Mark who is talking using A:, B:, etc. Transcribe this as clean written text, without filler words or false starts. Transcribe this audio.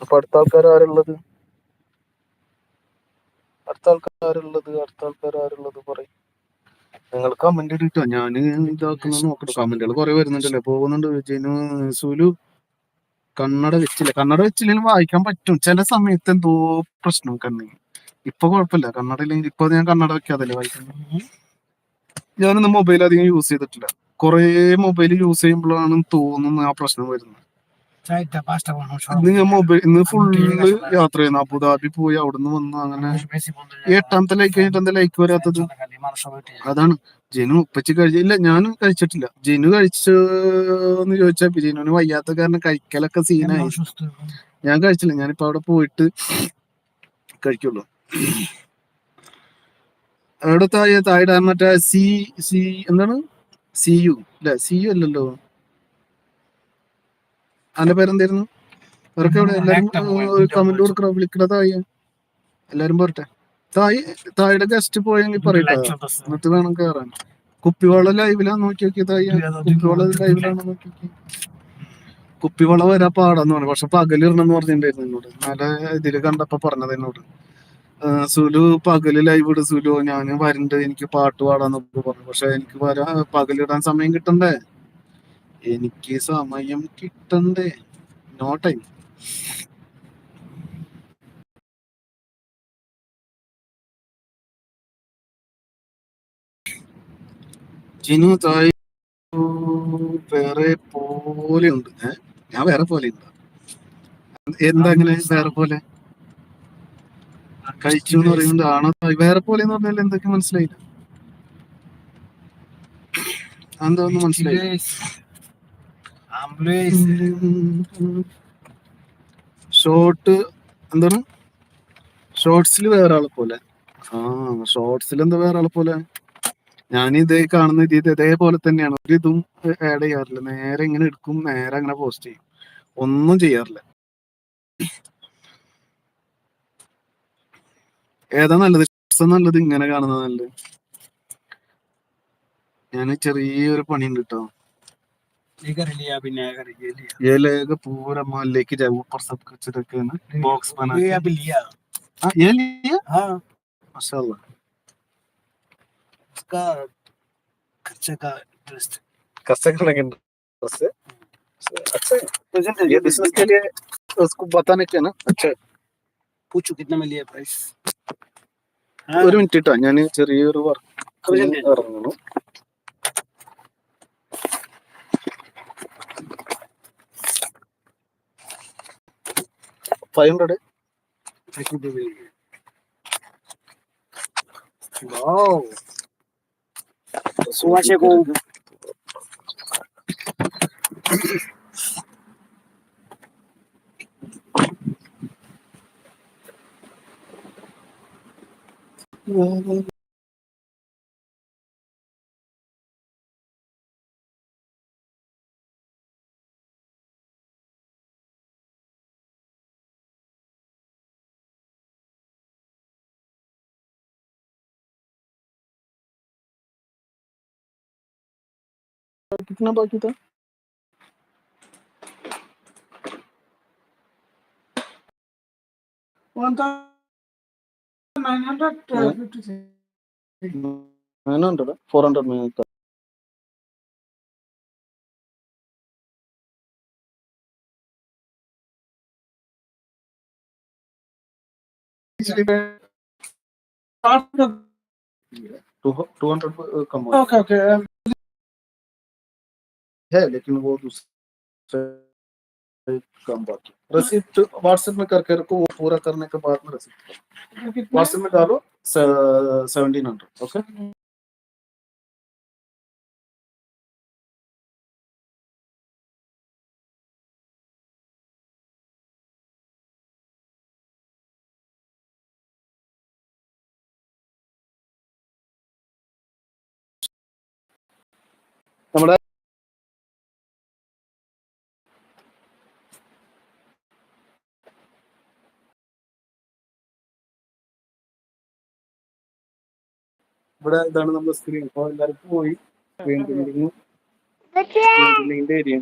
A: അപ്പൊ അടുത്ത ആൾക്കാർ ആരുള്ളത്? പറയും. നിങ്ങൾ കമന്റ് ഇട്ടോ, ഞാൻ ഇതാക്കുന്ന നോക്കട്ടെ. കമന്റുകൾ കുറെ വരുന്നുണ്ടല്ലേ, പോകുന്നുണ്ട്. ജിനു സുലു കണ്ണട വെച്ചില്ലെങ്കിലും വായിക്കാൻ പറ്റും. ചില സമയത്ത് എന്തോ പ്രശ്നം കണ്ണിന്. ഇപ്പൊ കുഴപ്പമില്ല, കണ്ണട ഇല്ലെങ്കിൽ. ഇപ്പൊ ഞാൻ കണ്ണട വെക്കാതല്ലേ വായിക്കുന്നത്. ഞാനൊന്നും മൊബൈൽ അധികം യൂസ് ചെയ്തിട്ടില്ല. കുറെ മൊബൈൽ യൂസ് ചെയ്യുമ്പോഴാണ് തോന്നുന്നു ആ പ്രശ്നം വരുന്നത്. ഇന്ന് ഫുള്ള് യാത്ര ചെയ്യുന്നു. അബുദാബി പോയി അവിടുന്ന് വന്നു. അങ്ങനെ 8ാമത്തെ ലൈക്ക് കഴിഞ്ഞിട്ട് എന്താ ലൈക്ക് വരാത്തത്? അതാണ്. ജിനു ഉപ്പച്ചി കഴിച്ചില്ല, ഞാനും കഴിച്ചിട്ടില്ല. ജിനു കഴിച്ചോന്ന് ചോദിച്ചാ ജിനുവിന് വയ്യാത്ത കാരണം കഴിക്കലൊക്കെ സീനായി. ഞാൻ കഴിച്ചില്ല, ഞാനിപ്പോ അവിടെ പോയിട്ട് കഴിക്കുള്ളൂ. അവിടെ താഴെ മറ്റേ സി എന്താണ് CU അല്ലെ? CU അല്ലല്ലോ, അതിന്റെ പേരെന്തായിരുന്നു? അവർക്ക് എവിടെ? എല്ലാരും കമന്റ് കൊടുക്കണോ, വിളിക്കണ താഴെ എല്ലാരും പോരട്ടെ. താഴെ ഗസ്റ്റ് പോയെങ്കിൽ പറയട്ടെ, എന്നിട്ട് വേണം കേറാൻ. കുപ്പിവള ലൈവിലാന്ന് നോക്കി നോക്കി. കുപ്പിവള ലൈവിലാണോ നോക്കി നോക്കി. കുപ്പിവള വരാ പാടാന്ന് പറഞ്ഞു, പക്ഷെ പകലിടണമെന്ന് പറഞ്ഞിട്ടുണ്ടായിരുന്നു എന്നോട്. നല്ല ഇതില് കണ്ടപ്പോ പറഞ്ഞത് എന്നോട്. സുലു പകല് ലൈവ് ഇട് സുലു, ഞാൻ വരണ്ട്, എനിക്ക് പാട്ട് പാടാന്നൊക്കെ പറഞ്ഞു. പക്ഷെ എനിക്ക് പകലിടാൻ സമയം കിട്ടണ്ടേ, എനിക്ക് സമയം കിട്ടണ്ടേ. No time. ജിനു തായ് വേറെ പോലെ ഉണ്ട്. ഞാൻ വേറെ പോലെ ഉണ്ട്. എന്താ അങ്ങനെ വേറെ പോലെ? കഴിച്ചു എന്ന് പറയുന്നത് ആണോ വേറെ പോലെ എന്ന് പറഞ്ഞാൽ? എന്തൊക്കെ മനസ്സിലായില്ല, എന്താന്ന് മനസ്സിലായി? ഷോർട്ട് എന്താണ്? ഷോർട്സിൽ വേറെ ആളെ പോലെ. ഷോർട്സിൽ എന്താ വേറെ ആളെ പോലെ? ഞാൻ ഇതേ കാണുന്ന ഇത് ഇതേപോലെ തന്നെയാണ്. ഒരു ഇതും ആഡ് ചെയ്യാറില്ല. നേരെ ഇങ്ങനെ എടുക്കും, നേരെ അങ്ങനെ പോസ്റ്റ് ചെയ്യും, ഒന്നും ചെയ്യാറില്ല. ഏതാ നല്ലത്? നല്ലത് ഇങ്ങനെ കാണുന്നത് നല്ലത്. ഞാൻ ചെറിയൊരു പണിയുണ്ട് കേട്ടോ. ये लेगा पूरा माल लेके जाए, ऊपर सब कुछ रखे ना, बॉक्स बना के। ये अभी लिया। ये लिया? हाँ माशाल्लाह। उसका खर्चे का इंटरेस्ट, खर्चे का इंटरेस्ट है। अच्छा है, ये बिजनेस के लिए उसको बताने के ना। अच्छा, पूछो कितना में लिया प्राइस? ഒരു മിനിറ്റ് കേട്ടോ, ഞാൻ ചെറിയൊരു വർക്ക് ഇറങ്ങണം. $500. Wow. Sumacheku. कितना बाकी था? $900, $400 में था. $200 कम हुआ. ओके है, लेकिन वो दूसरे कम बाकी. रसीद व्हाट्सएप में करके रखो, वो पूरा करने के बाद में रसीद व्हाट्सएप में डालो. 1700. ओके. നമ്മുടെ ഇവിടെ ഇതാണ് നമ്മുടെ സ്ക്രീൻ. അപ്പോൾ എല്ലാവർക്കും പോയി സ്ക്രീൻ പ്രിന്റിംഗിന്റെ ഏരിയ.